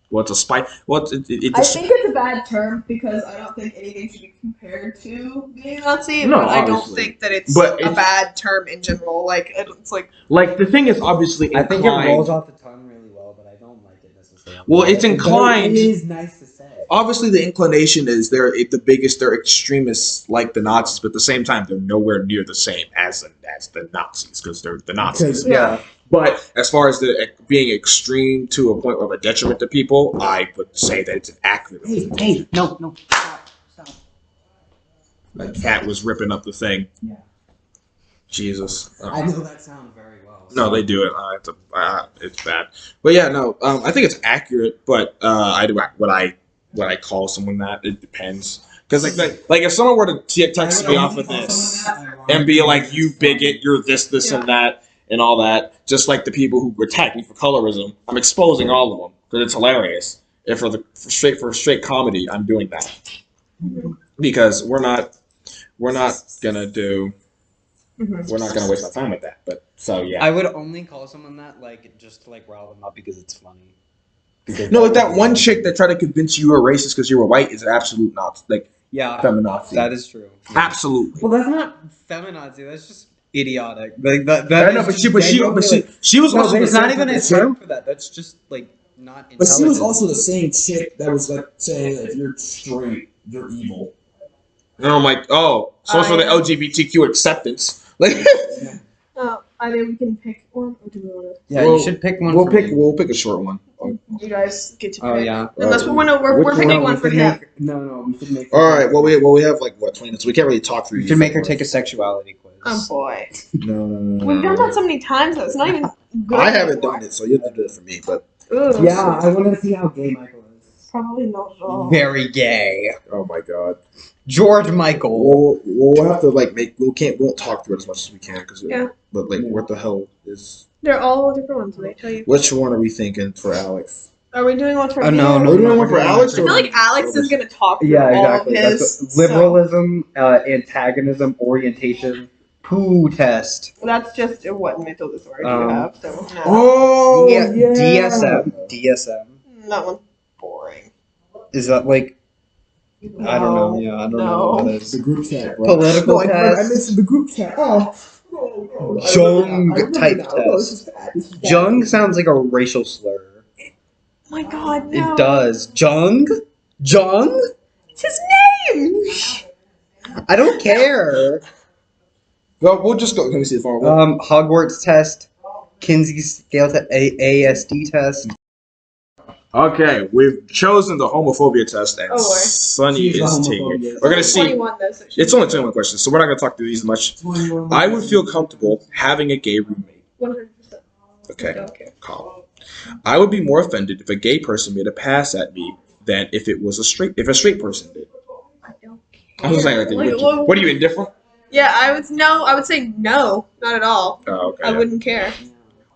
What's a spy? What it I think it's a bad term because I don't think anything should be compared to being a Nazi. No, but I don't obviously. think that it's But a it's- bad term in general. Like it's like like the thing is obviously I think it inclined. rolls off the tongue really well, but I don't like it necessarily. Well, it's But inclined. It is nice to say. Obviously, the inclination is they're extremists like the Nazis, but at the same time, they're nowhere near the same as the Nazis because they're the Nazis. Yeah. But as far as the being extreme to a point of a detriment to people, I would say that it's an accurate. Hey, no, stop. That cat was ripping up the thing. Yeah. Jesus. I know that sound very well. No, they do it. It's bad. But yeah, no. I think it's accurate. But I do what I call someone that. It depends. Because like if someone were to text me off of this and be like, "You bigot, you're this, and that, and all that," just like the people who attack me for colorism, I'm exposing all of them because it's hilarious. And for straight comedy, I'm doing that because we're not gonna do. We're not gonna waste our time with that. But so yeah. I would only call someone that like just to like rile them up because it's funny. No, like that one chick that tried to convince you were racist because you were white is an absolute not like Yeah, feminazi. that is true. Absolutely. Well, that's not feminazi. That's just idiotic. Like that. I know, but she was No, also there's the not same even a chick- term for that. That's just like not. But she was intelligent. also the same chick that was like saying that if you're straight, you're evil. And I'm like, oh, so it's for the LGBTQ acceptance. Like, I mean, we can pick one. Or do we want to? Yeah, Well, you should pick one. we'll for pick me. a short one. You guys get to pick. Oh yeah. Unless we're Which picking one? one for him. No, we should make. All right. Well, we have like what 20 minutes. We can't really talk through. We these should make her things. take a sexuality quiz. Oh boy, No. we've done that so many times though. It's not even good. I haven't anymore. done it, so you have to do it for me. But Ugh. Yeah, I want to see how gay Michael is. Probably not at all. Very gay. oh my god. George Michael. We'll have to like won't talk through it as much as we can because Yeah. But like, what the hell is? They're all different ones. They tell you. Which one are we thinking for Alex? Are we doing one for Oh, me? no, Are no, we doing no, one for we're Alex? I feel like Alex is gonna talk through Yeah, all exactly. of That's his. liberalism, antagonism, orientation, poo test. So that's just what mental disorder you Um, have. So no. Oh DSM. That one's boring. Is that like? I don't know. Yeah, I don't know what that is. The group chat, bro. Political No, I test. missed the group chat. Oh. Jung type test. Jung sounds like a racial slur. Oh my god, no. It does. Jung? It's his name! I don't care. Well, we'll just go. Can we see the phone? Hogwarts test. Kinsey scale test. ASD test. Okay, we've chosen the homophobia test, and Oh, boy. Sunny She's is the taking homophobia. it. We're gonna see. 21 though, so It's only 21 questions, so we're not gonna talk through these much. I would feel comfortable having a gay roommate. 100%. Okay, Don't care. Colin. I would be more offended if a gay person made a pass at me than if it was a straight person did. I don't care. I was saying, what are you indifferent? Yeah, I would say no, not at all. Oh, okay. I wouldn't care.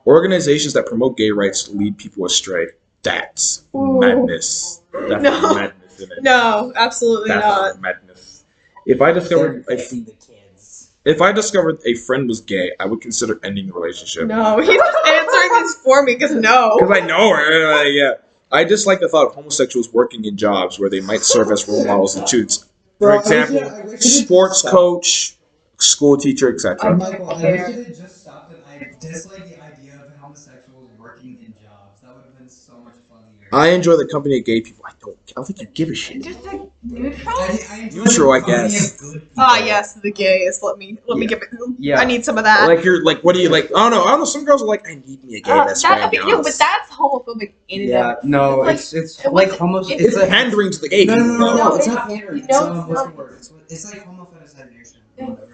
Organizations that promote gay rights lead people astray. That's Ooh. madness. That's No. madness in it. No, absolutely That's not. madness. If I discovered They're infecting the kids. if I discovered a friend was gay, I would consider ending the relationship. No, he's just answering this for me because no. Because I know her. Yeah. I dislike the thought of homosexuals working in jobs where they might serve as role models and tutors. For example, sports coach, school teacher, etc. Michael, I wish it had just stopped, and I dislike the idea of homosexuals working in jobs. That would have been so much funnier. I enjoy the company of gay people. I don't think you give a shit. Just like neutral. Neutral, I guess. Yes, the gays. Let me give it. Yeah. I need some of that. Like you're like, what do you like? I don't know. Some girls are like, I need me a gay best friend. Okay, no, but that's homophobic in and of. No, Like, it's it like wasn't- almost. it's- It's pandering to the gay people. No, It's it's- not pandering. no, It's, it's what's not. the word? It's like homofetishization. Whatever.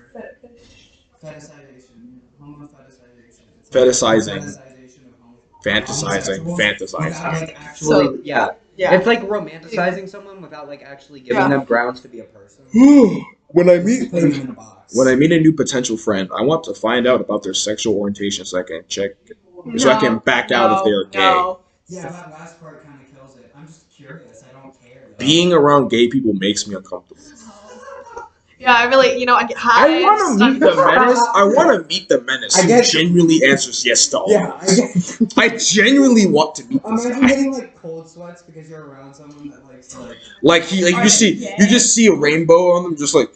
Fetishization. Homofetishization. It's like Fetishizing. fetishization of homo- Fantasizing. homosexuals Fantasizing. without, like, actually. Actually, yeah. Yeah. It's like romanticizing someone without like actually giving Yeah. them grounds to be a person. When I Just putting them in a box. When I meet a new potential friend, I want to find out about their sexual orientation so I can so I can back out if they are gay. No. Yeah, that last part kind of kills it. I'm just curious. I don't care. Though. Being around gay people makes me uncomfortable. Yeah, I really, I get high. I want to meet the menace. I want to meet the menace I who guess- genuinely answers yes to all. Yeah, I guess. I genuinely want to meet this Imagine guy. getting like cold sweats because you're around someone that likes to like. Like you just see a rainbow on them, just like.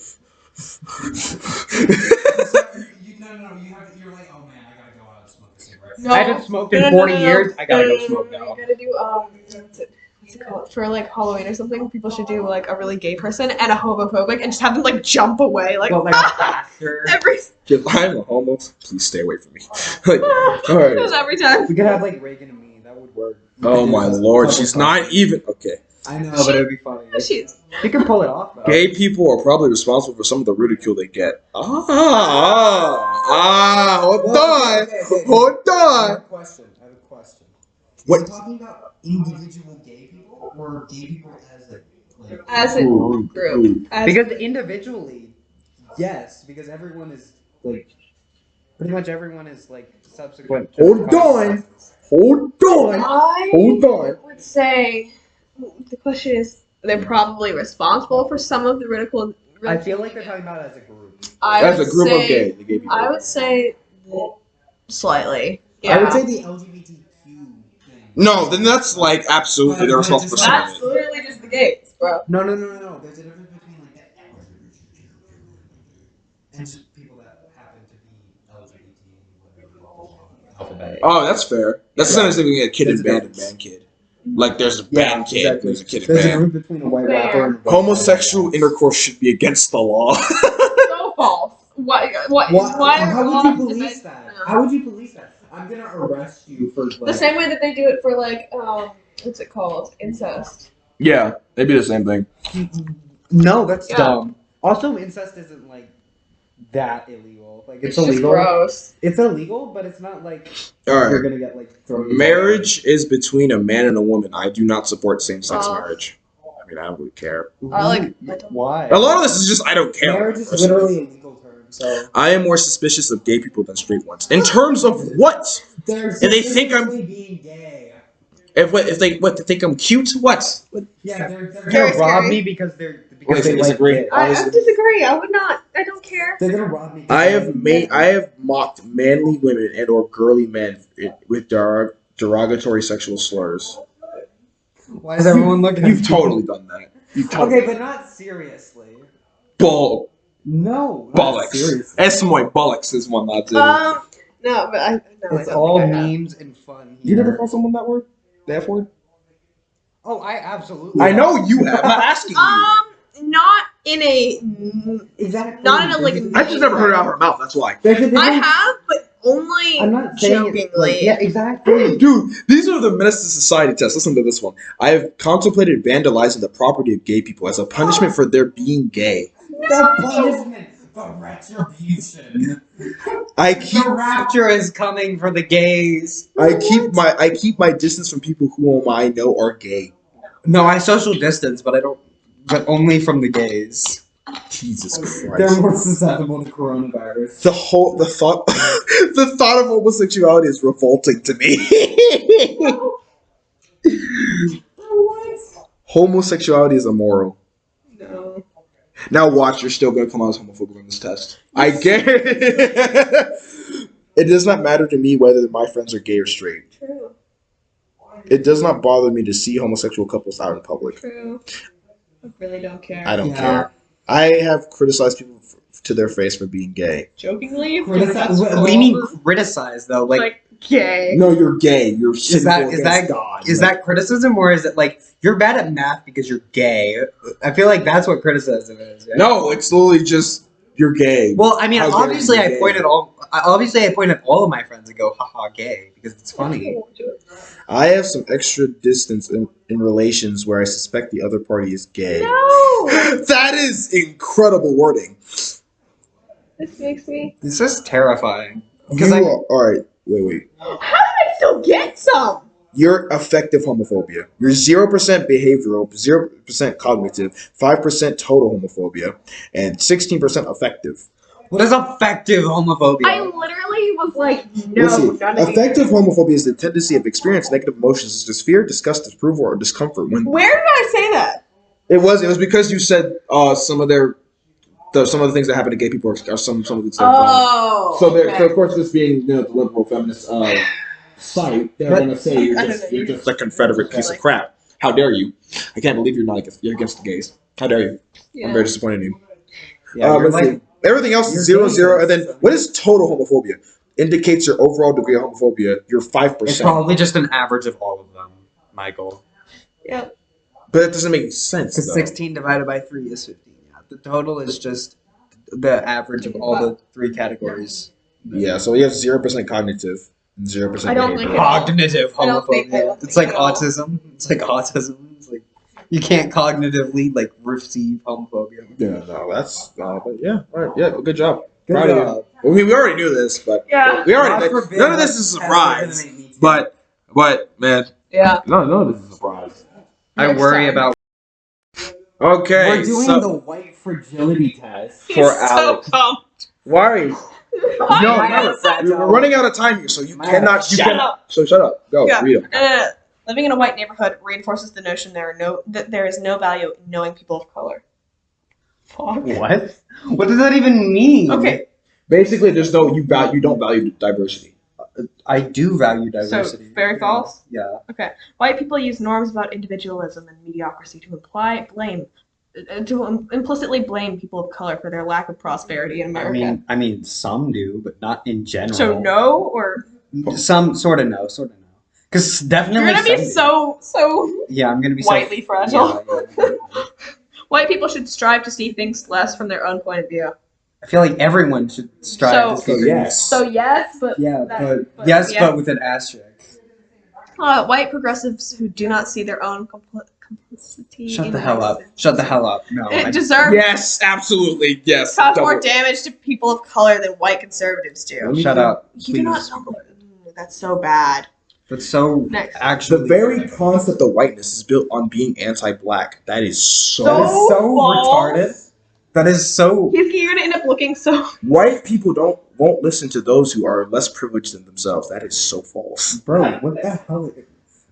You're like, oh man, I gotta go out and smoke a cigarette. No. I haven't smoked in 40 years. I gotta go smoke now. You gotta do what's it called? For like Halloween or something, people should do like a really gay person and a homophobic and just have them like jump away like Well, like faster. every If I'm a homo, please stay away from me. Like, all right. goes every time. We could have like Reagan and me. That would work. Oh my lord, she's not even okay. I know, but it would be funny. She's You can pull it off though. Gay people are probably responsible for some of the ridicule they get. Hold Well, on. okay. Hold I have on. a question. What? Are you talking about individual gay people or gay people as a like? as a group. As Because individually, yes, because everyone is like, pretty much everyone is like subsequent. to Hold on. Hold on. I Hold on. would say the question is they're probably responsible for some of the ridicule. I feel like they're talking about it as a group. I As a would group of say- gay, the gay people. I would say slightly. Yeah. I would say the LGBTQ thing. No, then that's like absolutely they're responsible for some of That's it. literally just the gays, bro. No. There's a difference between like that and just people that happen to be LGBT, whatever. Alphabet. Oh, that's fair. That's the same thing we get a kid in There's a band and band kid. Like there's a band kid, exactly. there's a kid in There's a band. group between a white Fair. rapper and a white Homosexual rapper. intercourse should be against the law. So false. Why How would you are police that? How would you police that? I'm gonna arrest you for like. the same way that they do it for like what's it called? Incest. Yeah, they be the same thing. No, that's Yeah. dumb. Also, incest isn't like that illegal. Like it's Just illegal. gross. It's illegal, but it's not like All you're right. gonna get like thrown. Marriage is between a man and a woman. I do not support same-sex Oh. marriage. I mean, I don't really care. I don't- Why? A lot of this is just I don't care. Marriage is literally a legal term, so. I am more suspicious of gay people than straight ones. In terms of what? They're And they think I'm- specifically being gay. If they think I'm cute? What? Yeah, they're They're Very gonna rob scary. me because they Or like disagree. it. I disagree. I would not. I don't care. They're gonna rob me. I have mocked manly women and or girly men with derogatory sexual slurs. Why is everyone looking? You've totally done that. You've totally Okay, but not seriously. Bull No. not bollocks. seriously. Es muy bollocks is one that's it. No, but I It's don't all think I have. memes and fun. You never Here. call someone that word? The F word? Oh, I absolutely. I know you have. I'm not asking you. Not in a. Exactly. Not in a like. I just never heard it out of her mouth. That's why. There's a difference. I have, but only I'm not saying jokingly. it, like, yeah, exactly. Dude, these are the menace to society tests. Listen to this one. I have contemplated vandalizing the property of gay people as a punishment for their being gay. The punishment, the retribution. I The keep rapture is coming for the gays. I keep my distance from people whom I know are gay. No, I social distance, but I don't. But only from the gays. Jesus They're Christ. more susceptible to coronavirus. The thought the thought of homosexuality is revolting to me. Homosexuality is immoral. No. Now watch, you're still gonna come out as homophobic on this test. I get it. It does not matter to me whether my friends are gay or straight. True. It does not bother me to see homosexual couples out in public. True. I really don't care. I don't care. I have criticized people to their face for being gay. Jokingly? What do you mean criticize though? Like gay. No, you're gay. You're sinful is against God. is that criticism or is it like you're bad at math because you're gay? I feel like that's what criticism is. Right? No, it's literally just you're gay. Well, I mean, How dare obviously, you I be point gay? at all. Obviously, I point at all of my friends and go, "Haha, gay," because it's funny. I have some extra distance in relations where I suspect the other party is gay. No! That is incredible wording. This makes me. This is terrifying. Alright, wait. How did I still get some? You're affective homophobia. You're 0% behavioral, 0% cognitive, 5% total homophobia, and 16% affective. What is effective homophobia? I literally was like, no, Let's see. none of Affective you. homophobia is the tendency of experiencing negative emotions such as fear, disgust, disapproval, or discomfort when Where did I say that? It was because you said some of the things that happen to gay people are some of the stuff. Oh. So okay. of course, this being the liberal feminist site, they're gonna say you're just a Confederate piece of crap. How dare you? I can't believe you're against the gays. How dare you? Yeah. I'm very disappointed in you. Yeah, you're Let's see. Everything else is you're 0, 0, and then gay. what is total homophobia? Indicates your overall degree of homophobia. You're 5%. It's probably just an average of all of them, Michael. Yep. But it doesn't make sense. Because Though. 16 divided by 3 is 15. Yeah, the total is just the average of all the 3 categories. Yeah, so you have 0% cognitive and 0% I don't think behavioral. it- Cognitive I don't think- I homophobia. don't It's think like at all. autism. It's like autism. It's like you can't cognitively like receive homophobia. Yeah, no, that's but yeah, all right, yeah, good job. Good Proud of you. job. Well, we already knew this, but Yeah. we already God forbid none of this is a surprise. But man, Yeah. none of this is a surprise. I Next worry time. about. Okay, We're doing so the white fragility test. For He's so Alex. pumped. why? No, Why no, is that we're so- running out of time here, so you Man, cannot. You shut cannot. up. So shut up. Go Yeah. read them. Living in a white neighborhood reinforces the notion that there is no value in knowing people of color. Fuck. What? What does that even mean? Okay, Basically, there's no you don't value diversity. I do value diversity. so very false. Yeah. White people use norms about individualism and mediocrity to implicitly blame people of color for their lack of prosperity in America. I mean, some do, but not in general. So no, or Some sort of no. Because definitely. you're gonna be some do. so Yeah, I'm gonna be whitely so fragile. Yeah. White people should strive to see things less from their own point of view. I feel like everyone should strive So- to see. yes. So yes, but Yeah, that- but yes, yeah. but with an asterisk. White progressives who do not see their own complicity. Shut in the hell up. racism. Shut the hell up. No. It deserves Yes, absolutely. Yes. cause more Double- damage to people of color than white conservatives do. Shut up. You do not Please. know. That's so bad. But so Next. actually. The very concept of whiteness is built on being anti-black. That is so. That is so false. retarded. That is so. You're gonna end up looking so. White people won't listen to those who are less privileged than themselves. That is so false. Bro, what the hell?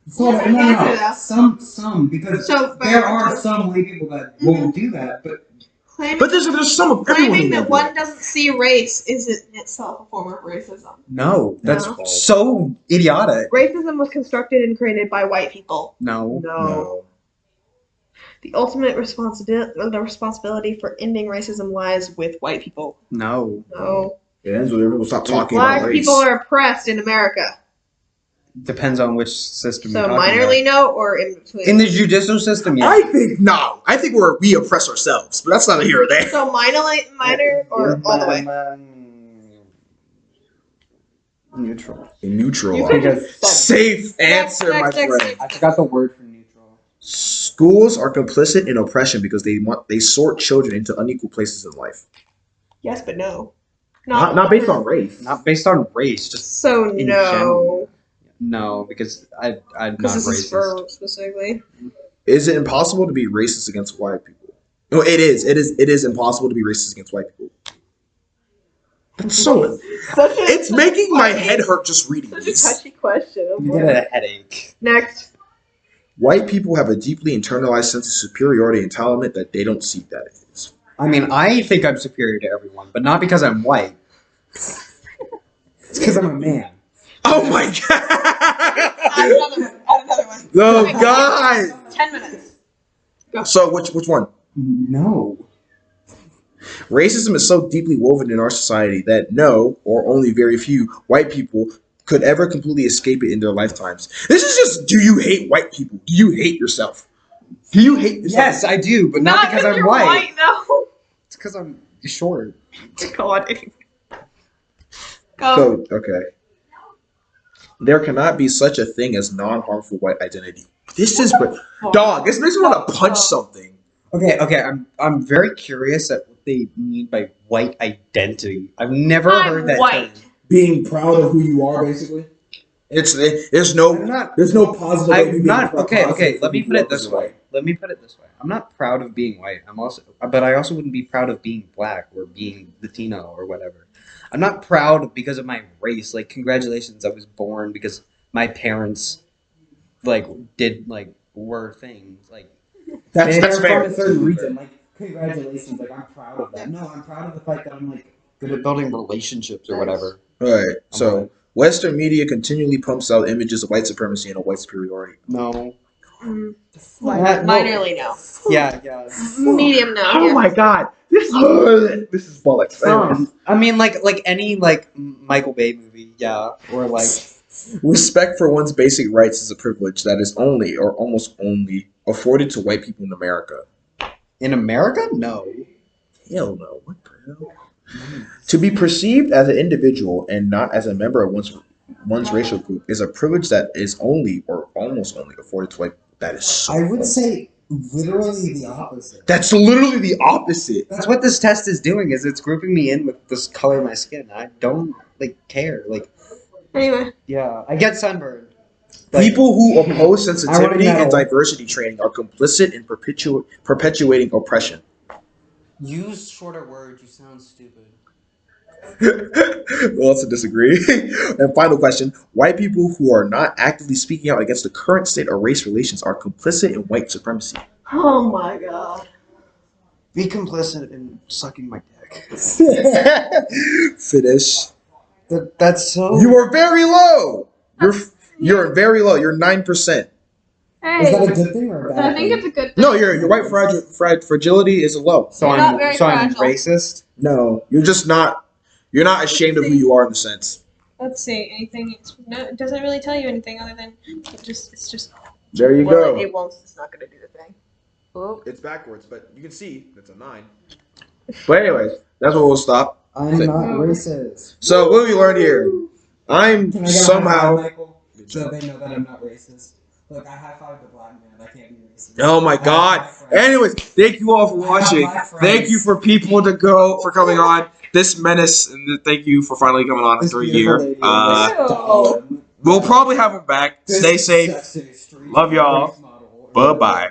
So, Yes, I can do that. Some, because So there are some white people that won't do that, but Claiming, But there's some of everyone. claiming who that won't one doesn't see race is in itself a form of racism. no, that's No. so idiotic. Racism was constructed and created by white people. No. do that. No. The ultimate responsibility for ending racism lies with white people. No. No. It ends when people stop talking about Black race. people are oppressed in America. Depends on which system So you're talking minorly no or in between. about. In the judicial system, yeah. I think no. I think we oppress ourselves, but that's not here or there. So minor or all the way. Neutral. Neutral. You could Because just Safe answer, next, my next. friend. I forgot the word for neutral. Schools are complicit in oppression because they sort children into unequal places in life. Yes, but no. Not based on race. Not based on race, just So in no. general. No, because I'm not Because this is racist. for specifically. Is it impossible to be racist against white people? No, it is. It is impossible to be racist against white people. That's so. It's making my head hurt just reading Such a this. touchy question. Oh, You boy. get a headache. Next. White people have a deeply internalized sense of superiority and entitlement that they don't see that it is. I mean, I think I'm superior to everyone, but not because I'm white. It's because I'm a man. Oh my god! Add another one. Add another one. Oh Okay, god! 10 minutes. So which one? No. Racism is so deeply woven in our society that no, or only very few, white people could ever completely escape it in their lifetimes. This is just, do you hate white people? Do you hate yourself? Do you hate yourself? Yes, I do, but not because I'm you're white. No. It's because I'm short. God. So, okay. There cannot be such a thing as non-harmful white identity. This is, dog, this makes me want to punch something. Okay. I'm very curious at what they mean by white identity. I've never heard that white. term. Being proud of who you are, basically. There's no There's no positive. way of I'm being not proud- okay. positive Let me for put who it this you are. way. I'm not proud of being white. But I also wouldn't be proud of being black or being Latino or whatever. I'm not proud because of my race. Like, congratulations, I was born because my parents, were things like. That's They're fair. from a certain region. Like, congratulations. Like, I'm proud of that. No, I'm proud of the fact that I'm like Good at building relationships or whatever. Alright, so Western media continually pumps out images of white supremacy and of white superiority. No. Minorly no. Yeah. Medium no. Oh yeah. my god! This is bollocks. Anyways. I mean, like any Michael Bay movie, yeah, or like. Respect for one's basic rights is a privilege that is only, or almost only, afforded to white people in America. In America, no. Hell no. What the hell? To be perceived as an individual and not as a member of one's racial group is a privilege that is only, or almost only, afforded to white. That is so. I would say literally the opposite. That's literally the opposite. That's what this test is doing. Is it's grouping me in with this color of my skin. I don't care. Anyway. Yeah, I get sunburned. People who oppose sensitivity I wanna and know. diversity training are complicit in perpetuating oppression. Use shorter words. You sound stupid. We'll also disagree. And final question. White people who are not actively speaking out against the current state of race relations are complicit in white supremacy. Oh my god. Be complicit in sucking my dick. Finish. That's so. You are very low. You're very low. You're 9%. Is that Hey. a good thing or a bad I think thing? it's a good thing. No, your white fragility is low. So You're not I'm very I'm fragile. racist. No, you're just not. You're not ashamed of who you are in a sense. Let's see. Anything? No, it doesn't really tell you anything other than it's just. There you well, go. It won't. It's not gonna do the thing. Oh. It's backwards, but you can see it's a 9. But anyways, that's where we'll stop. I'm not racist. So what have we learned here? I'm Can I get a high five, somehow. Michael? So they know that I'm not racist. Look, I high five the black man. I can't be racist. Oh my I have god. black friends. Anyways, thank you all for I have watching. black friends. Thank you for people for coming on. This menace, and thank you for finally coming on This after a beautiful year. lady, Oh. this We'll probably have him back. this Stay safe. sexy street Love y'all. race model. Bye bye.